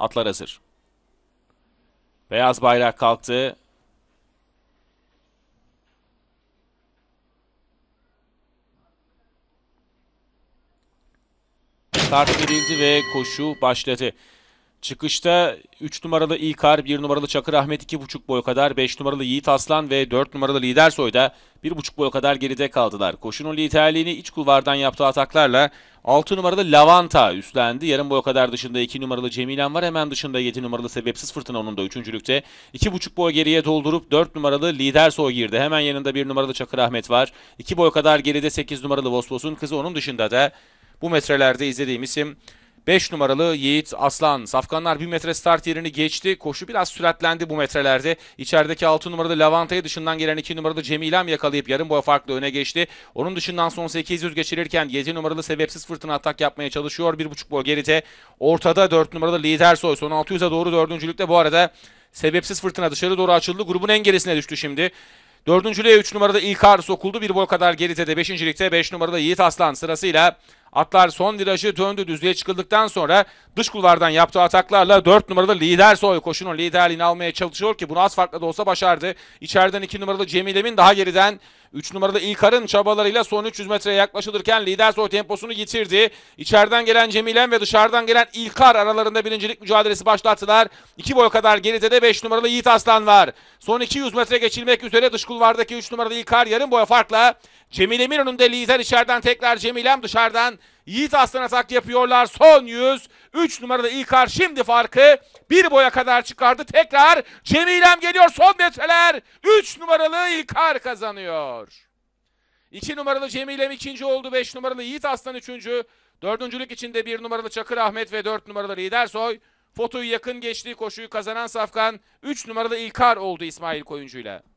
Atlar hazır. Beyaz bayrak kalktı. Start verildi ve koşu başladı. Çıkışta 3 numaralı İlkar, 1 numaralı Çakır Ahmet 2,5 boy kadar, 5 numaralı Yiğit Aslan ve 4 numaralı Lidersoy da 1,5 boy kadar geride kaldılar. Koşunun liderliğini iç kulvardan yaptığı ataklarla 6 numaralı Lavanta üstlendi. Yarım boy kadar dışında 2 numaralı Cemilen var. Hemen dışında 7 numaralı Sebepsiz Fırtına onun da 3. 2,5 boy geriye doldurup 4 numaralı Lidersoy girdi. Hemen yanında 1 numaralı Çakır Ahmet var. 2 boy kadar geride 8 numaralı Vosvos'un kızı, onun dışında da bu metrelerde izlediğim isim 5 numaralı Yiğit Aslan. Safkanlar 1 metre start yerini geçti. Koşu biraz süratlendi bu metrelerde. İçerideki 6 numaralı Lavanta'yı dışından gelen 2 numaralı Cemilem yakalayıp yarım boy farklı öne geçti. Onun dışından son 800 geçirirken 7 numaralı Sebepsiz Fırtına atak yapmaya çalışıyor. 1,5 boy geride. Ortada 4 numaralı Lidersoy. Son 600'e doğru 4. Bu arada Sebepsiz Fırtına dışarı doğru açıldı. Grubun en gerisine düştü şimdi. 4.lüğe 3 numarada İlkar sokuldu. 1 boy kadar geride de 5. 5 numarada Yiğit Aslan sırasıyla atlar son virajı döndü. Düzlüğe çıkıldıktan sonra dış kulvardan yaptığı ataklarla 4 numaralı Lidersoy koşunun liderliğini almaya çalışıyor ki bunu az farkla da olsa başardı. İçeriden 2 numaralı Cemilem'in, daha geriden 3 numaralı İlkar'ın çabalarıyla son 300 metreye yaklaşılırken Lidersoy temposunu yitirdi. İçeriden gelen Cemilem ve dışarıdan gelen İlkar aralarında birincilik mücadelesi başlattılar. 2 boy kadar geride de 5 numaralı Yiğit Aslan var. Son 200 metre geçilmek üzere dış kulvardaki 3 numaralı İlkar yarım boy farkla Cemilem'in önünde lider, içeriden tekrar Cemilem, dışarıdan Yiğit Aslan atak yapıyorlar. Son 100. 3 numaralı İlkar şimdi farkı 1 boya kadar çıkardı. Tekrar Cemilem geliyor son metreler. 3 numaralı İlkar kazanıyor. 2 numaralı Cemilem 2. oldu. 5 numaralı Yiğit Aslan 3. 4.lük içinde 1 numaralı Çakır Ahmet ve 4 numaralı Lidersoy. Fotoyu yakın geçtiği koşuyu kazanan Safkan 3 numaralı İlkar oldu İsmail Koyuncu'yla.